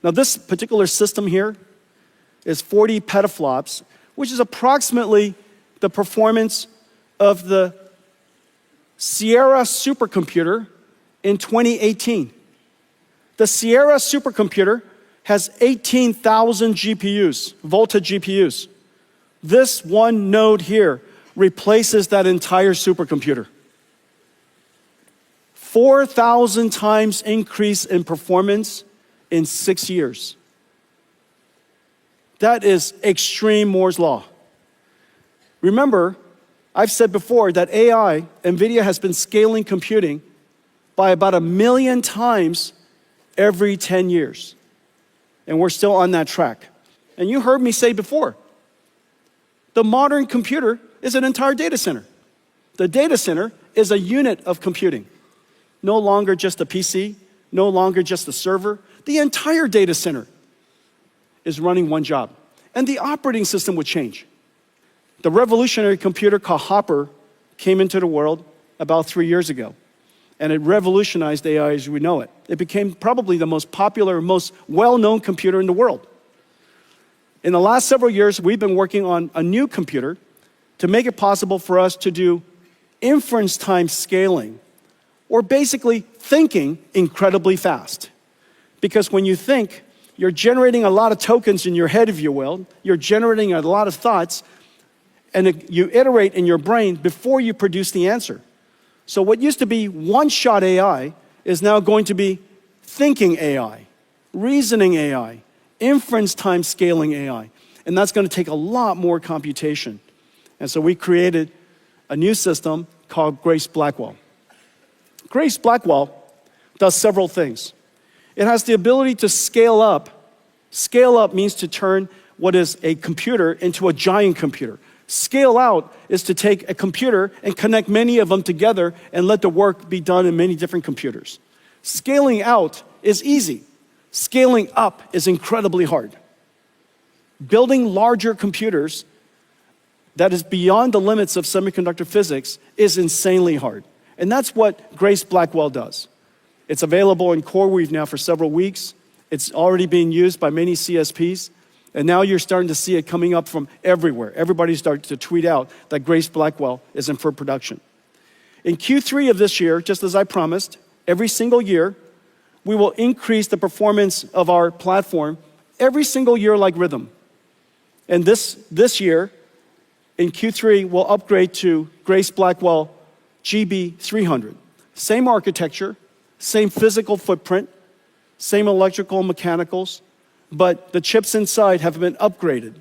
Now this particular system here is 40 petaflops, which is approximately the performance of the Sierra supercomputer in 2018. The Sierra supercomputer has 18,000 GPUs, Volta GPUs. This one node here replaces that entire supercomputer. 4,000 times increase in performance in 6 years. That is extreme Moore's law. Remember, I've said before that AI, NVIDIA has been scaling computing by about 1 million times every 10 years. And we're still on that track. And you heard me say before, the modern computer is an entire data center. The data center is a unit of computing. No longer just a PC, no longer just a server. The entire data center is running one job. And the operating system would change. The revolutionary computer called Hopper came into the world about 3 years ago. And it revolutionized AI as we know it. It became probably the most popular, most well-known computer in the world. In the last several years, we've been working on a new computer to make it possible for us to do inference time scaling, or basically thinking incredibly fast. Because when you think, you're generating a lot of tokens in your head, if you will. You're generating a lot of thoughts, and you iterate in your brain before you produce the answer. So what used to be one-shot AI is now going to be thinking AI, reasoning AI, inference time scaling AI. And that's going to take a lot more computation. And so we created a new system called Grace Blackwell. Grace Blackwell does several things. It has the ability to scale up. Scale up means to turn what is a computer into a giant computer. Scale out is to take a computer and connect many of them together and let the work be done in many different computers. Scaling out is easy. Scaling up is incredibly hard. Building larger computers that is beyond the limits of semiconductor physics is insanely hard. And that's what Grace Blackwell does. It's available in CoreWeave now for several weeks. It's already being used by many CSPs. And now you're starting to see it coming up from everywhere. Everybody's starting to tweet out that Grace Blackwell is in full production. In Q3 of this year, just as I promised, every single year, we will increase the performance of our platform every single year like rhythm. And this year, in Q3, we'll upgrade to Grace Blackwell GB300. Same architecture, same physical footprint, same electrical and mechanicals, but the chips inside have been upgraded.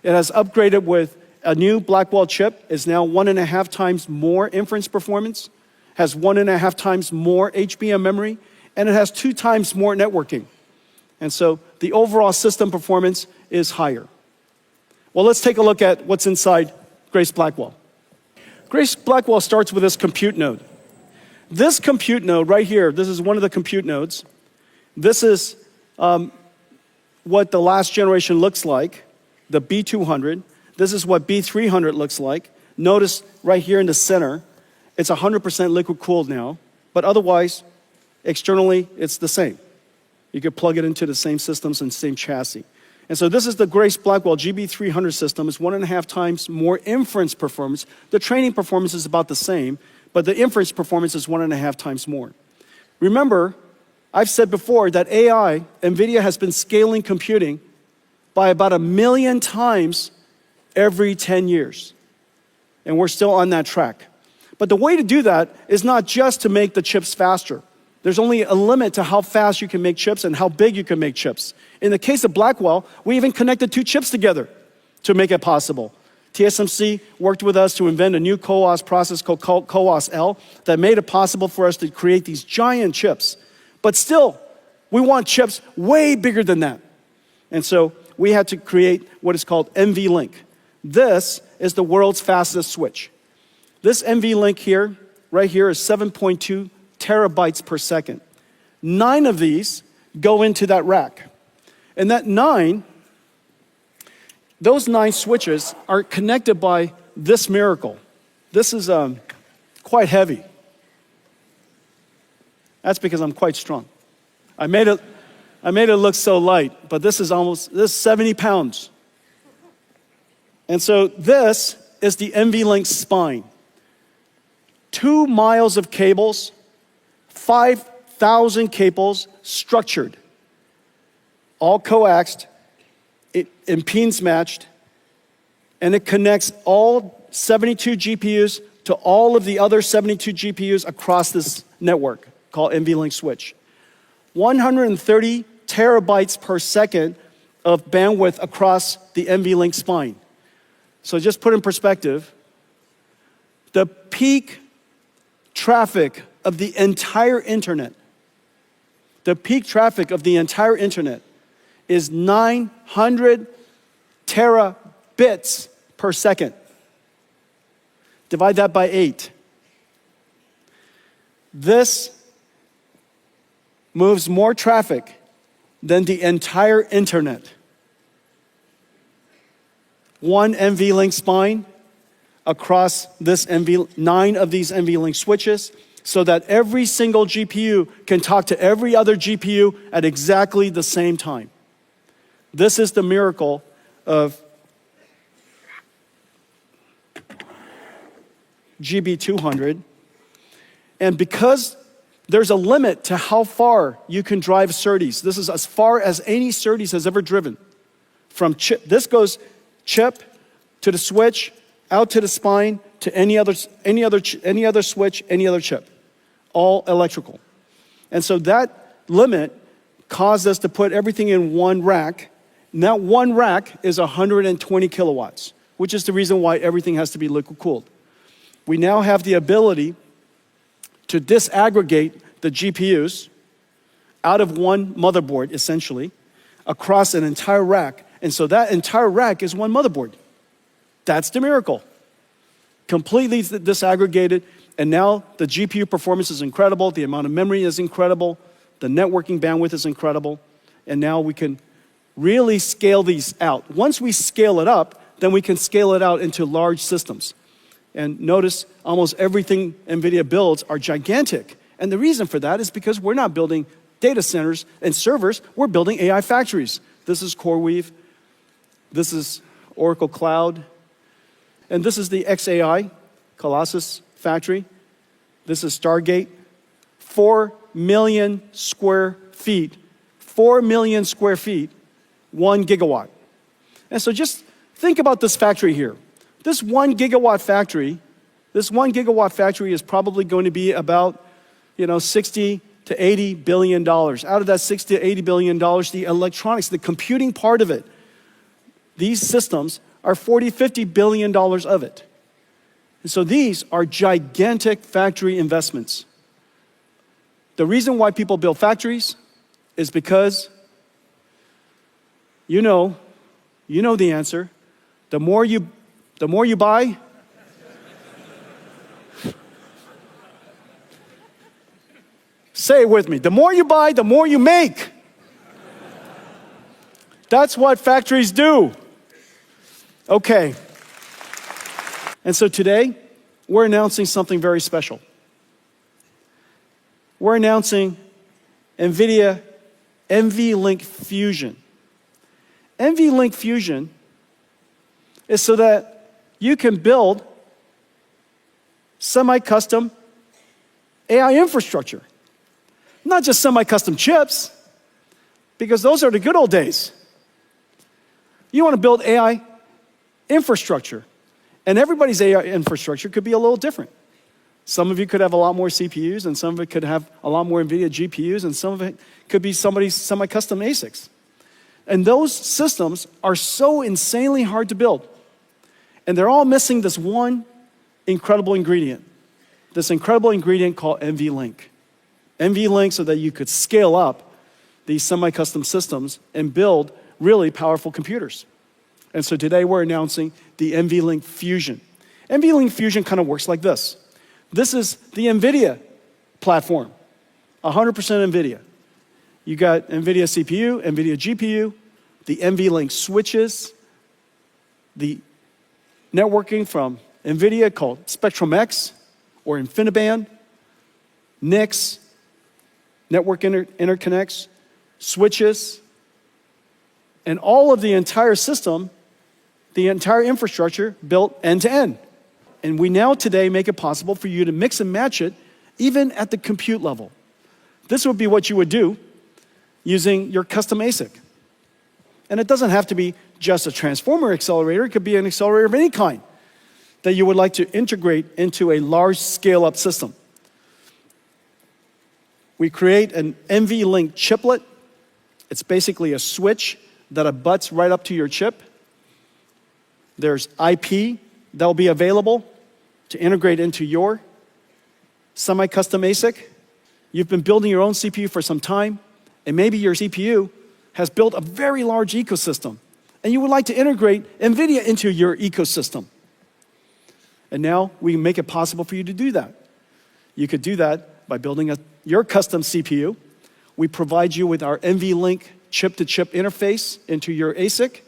It has upgraded with a new Blackwell chip. It's now 1.5 times more inference performance, has 1.5 times more HBM memory, and it has 2 times more networking. And so the overall system performance is higher. Well, let's take a look at what's inside Grace Blackwell. Grace Blackwell starts with this compute node. This compute node right here, this is one of the compute nodes. This is what the last generation looks like, the B200. This is what B300 looks like. Notice right here in the center, it's 100% liquid cooled now, but otherwise, externally, it's the same. You could plug it into the same systems and same chassis. And so this is the Grace Blackwell GB300 system. It's 1.5 times more inference performance. The training performance is about the same, but the inference performance is 1.5 times more. Remember, I've said before that AI, NVIDIA has been scaling computing by about 1 million times every 10 years. And we're still on that track. But the way to do that is not just to make the chips faster. There's only a limit to how fast you can make chips and how big you can make chips. In the case of Blackwell, we even connected 2 chips together to make it possible. TSMC worked with us to invent a new CoWoS process called CoWoS-L that made it possible for us to create these giant chips. But still, we want chips way bigger than that. And so we had to create what is called NVLINK. This is the world's fastest switch. This NVLINK here, right here, is 7.2 terabytes per second. 9 of these go into that rack. And those 9 switches are connected by this miracle. This is quite heavy. That's because I'm quite strong. I made it I made it look so light, but this is 70 pounds. And so this is the NVLINK spine. 2 miles of cables, 5,000 cables structured, all coaxed, impedance matched, and it connects all 72 GPUs to all of the other 72 GPUs across this network called NVLINK switch. 130 terabytes per second of bandwidth across the NVLINK spine. So just put in perspective, the peak traffic of the entire internet, is 900 terabits per second. Divide that by 8. This moves more traffic than the entire internet. One NVLINK spine across this 9 of these NVLINK switches, so that every single GPU can talk to every other GPU at exactly the same time. This is the miracle of GB200. And because there's a limit to how far you can drive SerDes, this is as far as any SerDes has ever driven. From chip, this goes chip to the switch, out to the spine, to any other switch, any other chip, all electrical. And so that limit caused us to put everything in one rack. And that one rack is 120 kilowatts, which is the reason why everything has to be liquid cooled. We now have the ability to disaggregate the GPUs out of one motherboard, essentially, across an entire rack. And so that entire rack is one motherboard. That's the miracle. Completely disaggregated, and now the GPU performance is incredible, the amount of memory is incredible, the networking bandwidth is incredible, and now we can really scale these out. Once we scale it up, then we can scale it out into large systems. And notice almost everything NVIDIA builds are gigantic. And the reason for that is because we're not building data centers and servers, we're building AI factories. This is CoreWeave, this is Oracle Cloud, and this is the XAI, Colossus factory. This is Stargate, 4 million square feet, 4 million square feet, 1 gigawatt. And so just think about this factory here. This 1 gigawatt factory is probably going to be about, 60 to 80 billion dollars. Out of that 60 to 80 billion dollars, the electronics, the computing part of it, these systems are 40, 50 billion dollars of it. And so these are gigantic factory investments. The reason why people build factories is because you know the answer. The more you buy, say it with me. The more you buy, the more you make. That's what factories do. Okay. And so today, we're announcing something very special. We're announcing NVIDIA NVLINK Fusion. NVLINK Fusion is so that you can build semi-custom AI infrastructure. Not just semi-custom chips, because those are the good old days. You want to build AI infrastructure. And everybody's AI infrastructure could be a little different. Some of you could have a lot more CPUs, and some of it could have a lot more NVIDIA GPUs, and some of it could be somebody's semi-custom ASICs. And those systems are so insanely hard to build. And they're all missing this one incredible ingredient. This incredible ingredient called NVLINK. NVLINK so that you could scale up these semi-custom systems and build really powerful computers. And so today we're announcing the NVLINK Fusion. NVLINK Fusion kind of works like this. This is the NVIDIA platform, 100% NVIDIA. You got NVIDIA CPU, NVIDIA GPU, the NVLINK switches, the networking from NVIDIA called Spectrum-X or InfiniBand, NICs, network interconnects, switches, and all of the entire system, the entire infrastructure built end to end. And we now today make it possible for you to mix and match it even at the compute level. This would be what you would do using your custom ASIC. And it doesn't have to be just a transformer accelerator. It could be an accelerator of any kind that you would like to integrate into a large scale-up system. We create an NVLINK chiplet. It's basically a switch that abuts right up to your chip. There's IP that will be available to integrate into your semi-custom ASIC. You've been building your own CPU for some time, and maybe your CPU has built a very large ecosystem, and you would like to integrate NVIDIA into your ecosystem. And now we make it possible for you to do that. You could do that by building your custom CPU. We provide you with our NVLINK chip-to-chip interface into your ASIC.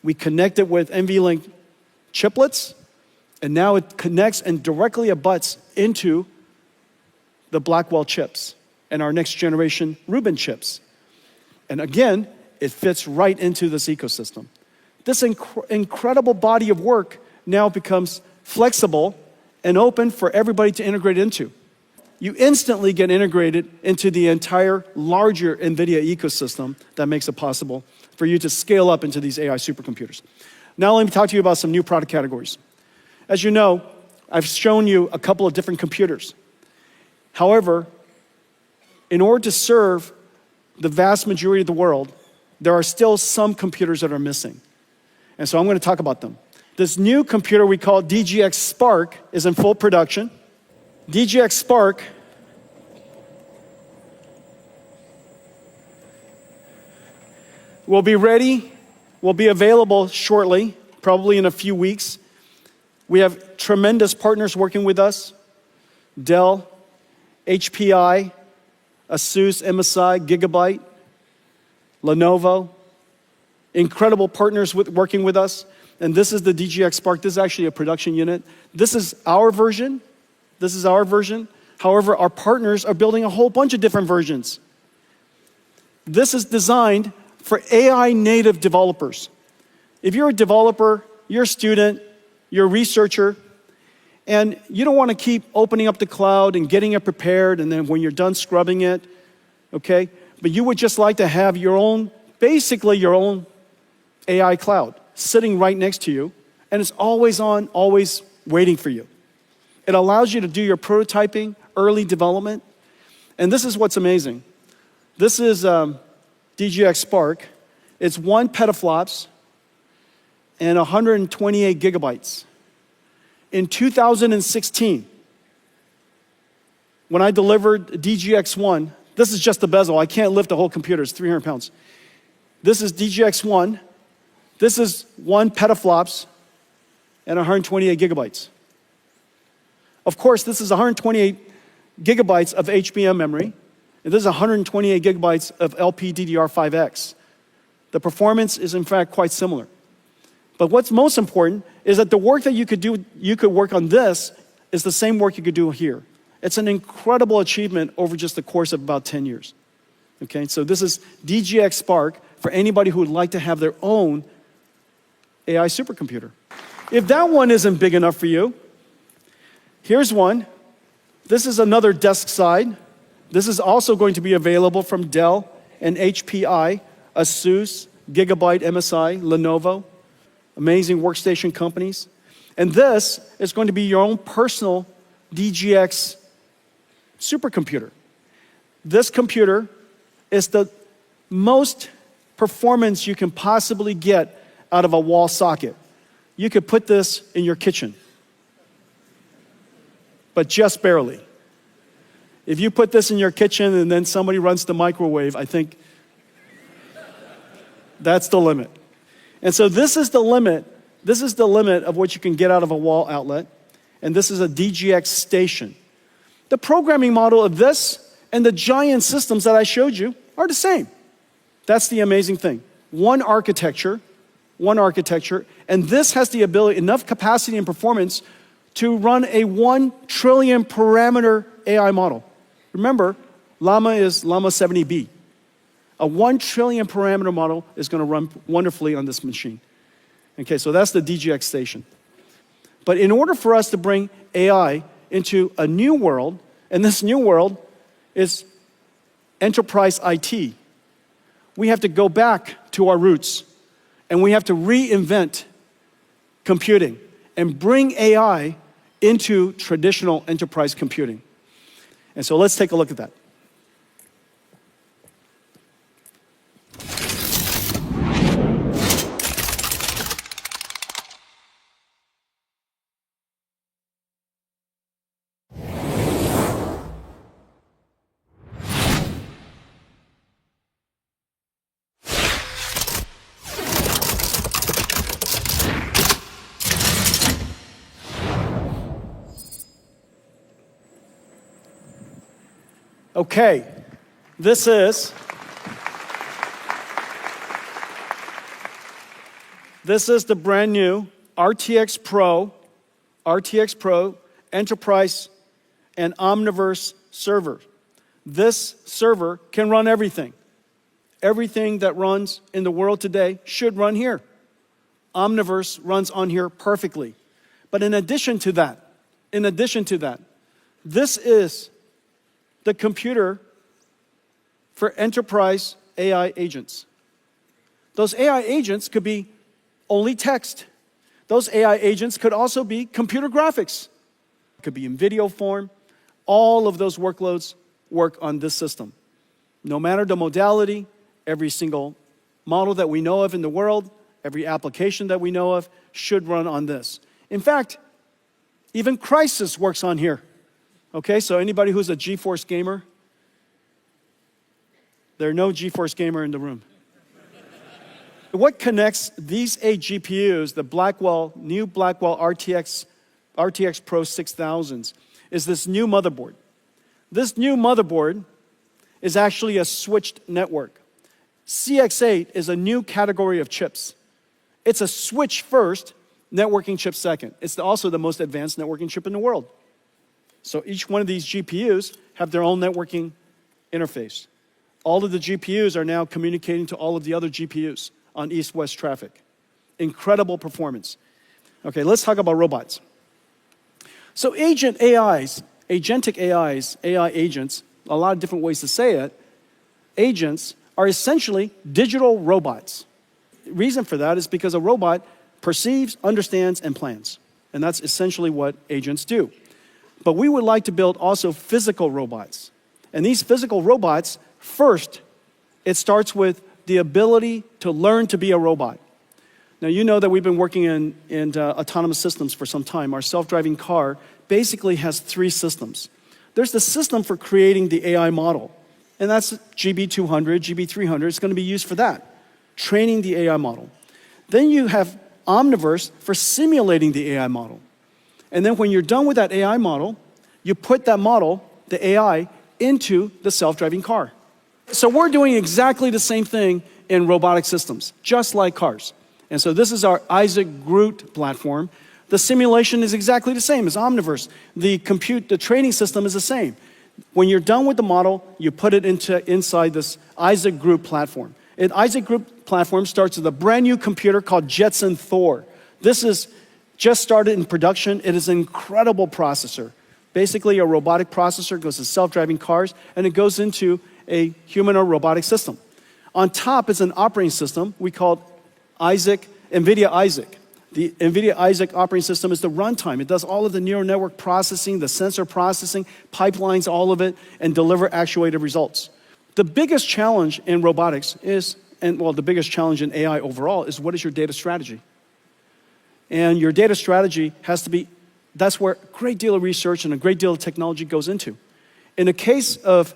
We connect it with NVLINK chiplets, and now it connects and directly abuts into the Blackwell chips and our next generation Rubin chips. And again, it fits right into this ecosystem. This incredible body of work now becomes flexible and open for everybody to integrate into. You instantly get integrated into the entire larger NVIDIA ecosystem that makes it possible for you to scale up into these AI supercomputers. Now let me talk to you about some new product categories. As you know, I've shown you a couple of different computers. However, in order to serve the vast majority of the world, there are still some computers that are missing. And so I'm going to talk about them. This new computer we call DGX Spark is in full production. DGX Spark will be ready, will be available shortly, probably in a few weeks. We have tremendous partners working with us: Dell, HPI, ASUS, MSI, Gigabyte, Lenovo. Incredible partners working with us. And this is the DGX Spark. This is actually a production unit. This is our version. This is our version. However, our partners are building a whole bunch of different versions. This is designed for AI native developers. If you're a developer, you're a student, you're a researcher, and you don't want to keep opening up the cloud and getting it prepared, and then when you're done scrubbing it, okay? But you would just like to have your own, basically your own AI cloud sitting right next to you, and it's always on, always waiting for you. It allows you to do your prototyping, early development, and this is what's amazing. This is DGX Spark. It's 1 petaflops and 128 gigabytes. In 2016, when I delivered DGX1, this is just the bezel. I can't lift the whole computer. It's 300 pounds. This is DGX1. This is 1 petaflops and 128 gigabytes. Of course, this is 128 gigabytes of HBM memory, and this is 128 gigabytes of LPDDR5X. The performance is in fact quite similar. But what's most important is that the work that you could work on this is the same work you could do here. It's an incredible achievement over just the course of about 10 years. Okay, so this is DGX Spark for anybody who would like to have their own AI supercomputer. If that one isn't big enough for you, here's one. This is another desk side. This is also going to be available from Dell and HPI, ASUS, Gigabyte, MSI, Lenovo. Amazing workstation companies. And this is going to be your own personal DGX supercomputer. This computer is the most performance you can possibly get out of a wall socket. You could put this in your kitchen, but just barely. If you put this in your kitchen and then somebody runs the microwave, I think that's the limit. And so this is the limit. This is the limit of what you can get out of a wall outlet. And this is a DGX station. The programming model of this and the giant systems that I showed you are the same. That's the amazing thing. One architecture, and this has the ability, enough capacity and performance to run a 1 trillion parameter AI model. Remember, Llama is Llama 70B. A 1 trillion parameter model is going to run wonderfully on this machine. Okay, so that's the DGX station. But in order for us to bring AI into a new world, and this new world is enterprise IT, we have to go back to our roots, and we have to reinvent computing and bring AI into traditional enterprise computing. And so let's take a look at that. Okay, this is the brand new RTX Pro Enterprise and Omniverse server. This server can run everything. Everything that runs in the world today should run here. Omniverse runs on here perfectly. But in addition to that, this is the computer for enterprise AI agents. Those AI agents could be only text. Those AI agents could also be computer graphics. It could be in video form. All of those workloads work on this system. No matter the modality, every single model that we know of in the world, every application that we know of should run on this. In fact, even CRYSIS works on here. Okay, so anybody who's a GeForce gamer? There are no GeForce gamer in the room. What connects these 8 GPUs, the Blackwell, new Blackwell RTX Pro 6000s, is this new motherboard. This new motherboard is actually a switched network. CX8 is a new category of chips. It's a switch first, networking chip second. It's also the most advanced networking chip in the world. So each one of these GPUs have their own networking interface. All of the GPUs are now communicating to all of the other GPUs on east-west traffic. Incredible performance. Okay, let's talk about robots. So agentic AIs, AI agents, a lot of different ways to say it, agents are essentially digital robots. The reason for that is because a robot perceives, understands, and plans. And that's essentially what agents do. But we would like to build also physical robots. And these physical robots, first, it starts with the ability to learn to be a robot. Now, you know that we've been working in autonomous systems for some time. Our self-driving car basically has 3 systems. There's the system for creating the AI model. And that's GB200, GB300. It's going to be used for that, training the AI model. Then you have Omniverse for simulating the AI model. And then when you're done with that AI model, you put that model, the AI, into the self-driving car. So we're doing exactly the same thing in robotic systems, just like cars. And so this is our ASIC GROOT platform. The simulation is exactly the same as Omniverse. The training system is the same. When you're done with the model, you put it inside this ASIC GROOT platform. An ASIC GROOT platform starts with a brand new computer called Jensen Huang. This is just started in production. It is an incredible processor. Basically, a robotic processor goes to self-driving cars, and it goes into a human or robotic system. On top is an operating system we call ASIC, NVIDIA ASIC. The NVIDIA ASIC operating system is the runtime. It does all of the neural network processing, the sensor processing, pipelines all of it, and deliver actuated results. The biggest challenge in robotics is, the biggest challenge in AI overall is, what is your data strategy? And your data strategy has to be, that's where a great deal of research and a great deal of technology goes into. In the case of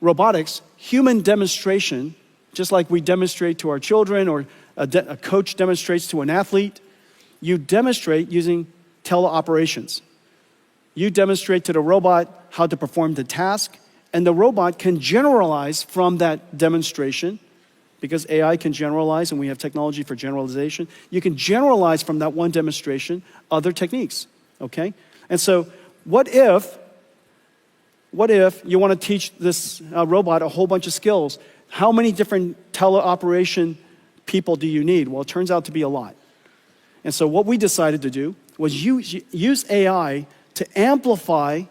robotics, human demonstration, just like we demonstrate to our children or a coach demonstrates to an athlete, you demonstrate using teleoperations. You demonstrate to the robot how to perform the task, and the robot can generalize from that demonstration, because AI can generalize and we have technology for generalization. You can generalize from that one demonstration other techniques, okay? And so what if you want to teach this robot a whole bunch of skills? How many different teleoperation people do you need? Well, it turns out to be a lot. And so what we decided to do was use AI to amplify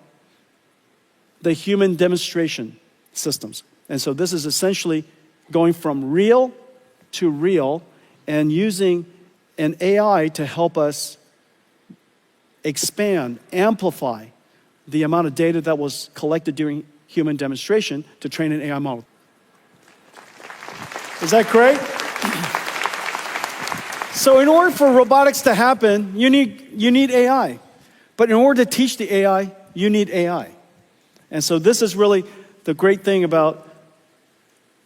the human demonstration systems. And so this is essentially going from real to real and using an AI to help us expand, amplify the amount of data that was collected during human demonstration to train an AI model. Is that great? So in order for robotics to happen, you need AI. But in order to teach the AI, you need AI. And so this is really the great thing about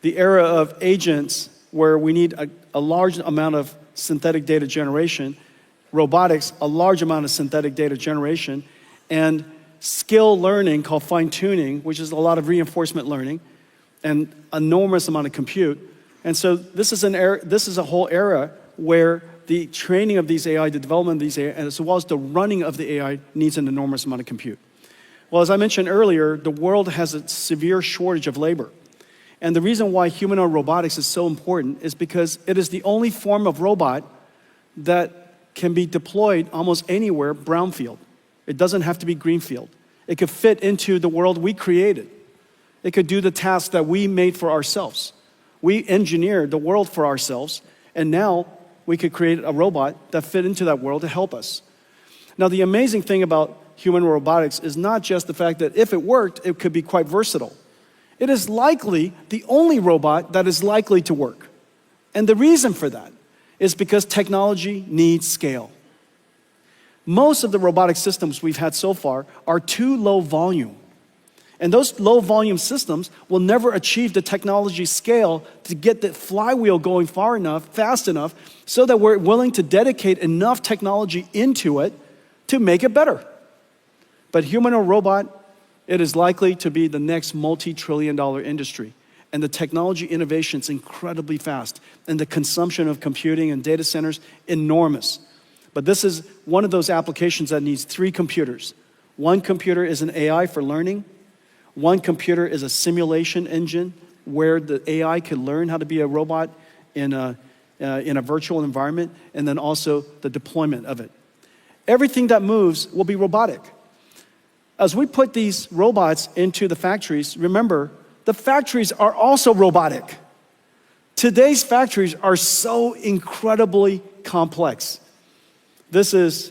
the era of agents, where we need a large amount of synthetic data generation, robotics, a large amount of synthetic data generation, and skill learning called fine-tuning, which is a lot of reinforcement learning, and enormous amount of compute. And so this is a whole era where the training of these AI, the development of these AI, as well as the running of the AI needs an enormous amount of compute. Well, as I mentioned earlier, the world has a severe shortage of labor. And the reason why humanoid robotics is so important is because it is the only form of robot that can be deployed almost anywhere brownfield. It doesn't have to be greenfield. It could fit into the world we created. It could do the tasks that we made for ourselves. We engineered the world for ourselves, and now we could create a robot that fit into that world to help us. Now, the amazing thing about human robotics is not just the fact that if it worked, it could be quite versatile. It is likely the only robot that is likely to work. And the reason for that is because technology needs scale. Most of the robotic systems we've had so far are too low volume. And those low volume systems will never achieve the technology scale to get the flywheel going far enough, fast enough, so that we're willing to dedicate enough technology into it to make it better. But humanoid robot, it is likely to be the next multi-trillion-dollar industry. And the technology innovation is incredibly fast. And the consumption of computing and data centers, enormous. But this is one of those applications that needs 3 computers. One computer is an AI for learning. One computer is a simulation engine where the AI can learn how to be a robot in a virtual environment, and then also the deployment of it. Everything that moves will be robotic. As we put these robots into the factories, remember, the factories are also robotic. Today's factories are so incredibly complex. This is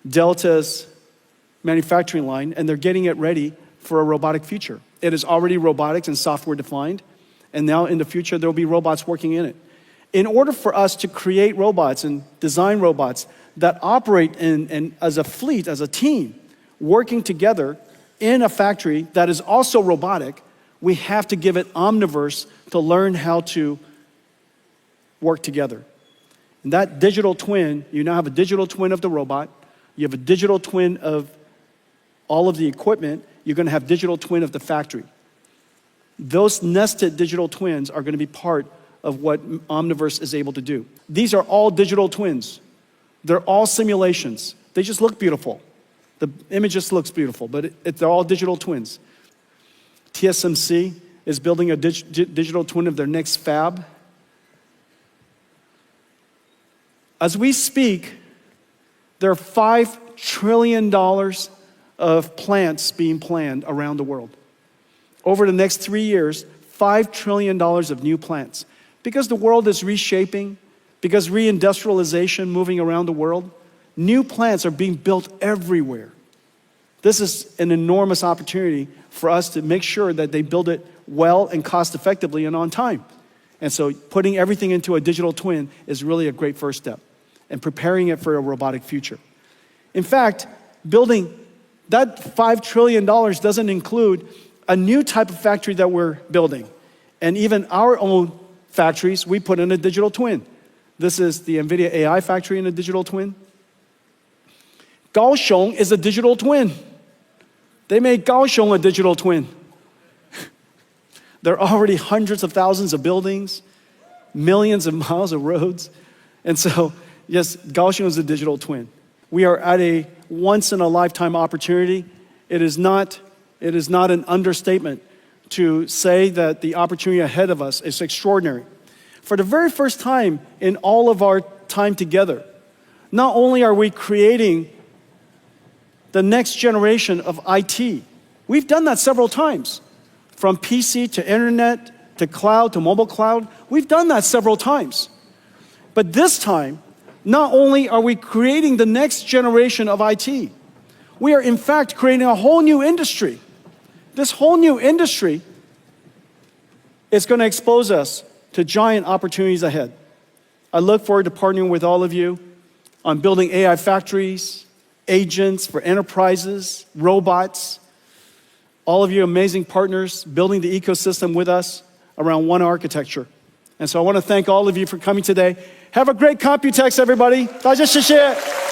Delta's manufacturing line, and they're getting it ready for a robotic future. It is already robotics and software defined, and now in the future there will be robots working in it. In order for us to create robots and design robots that operate as a fleet, as a team, working together in a factory that is also robotic, we have to give it omniverse to learn how to work together. And that digital twin, you now have a digital twin of the robot, you have a digital twin of all of the equipment, you're going to have digital twin of the factory. Those nested digital twins are going to be part of what Omniverse is able to do. These are all digital twins. They're all simulations. They just look beautiful. The image just looks beautiful, but they're all digital twins. TSMC is building a digital twin of their next fab. As we speak, there are $5 trillion of plants being planned around the world. Over the next 3 years, $5 trillion of new plants. Because the world is reshaping, because reindustrialization moving around the world, new plants are being built everywhere. This is an enormous opportunity for us to make sure that they build it well and cost effectively and on time. And so putting everything into a digital twin is really a great first step and preparing it for a robotic future. In fact, building that $5 trillion doesn't include a new type of factory that we're building. And even our own factories, we put in a digital twin. This is the NVIDIA AI factory in a digital twin. Kaohsiung is a digital twin. They made Kaohsiung a digital twin. There are already hundreds of thousands of buildings, millions of miles of roads. And so, yes, Kaohsiung is a digital twin. We are at a once-in-a-lifetime opportunity. It is not an understatement to say that the opportunity ahead of us is extraordinary. For the very first time in all of our time together, not only are we creating the next generation of IT, we've done that several times. From PC to internet to cloud to mobile cloud, we've done that several times. But this time, not only are we creating the next generation of IT, we are in fact creating a whole new industry. This whole new industry is going to expose us to giant opportunities ahead. I look forward to partnering with all of you on building AI factories, agents for enterprises, robots. All of you amazing partners building the ecosystem with us around one architecture. And so I want to thank all of you for coming today. Have a great Computex, everybody. 大家谢谢。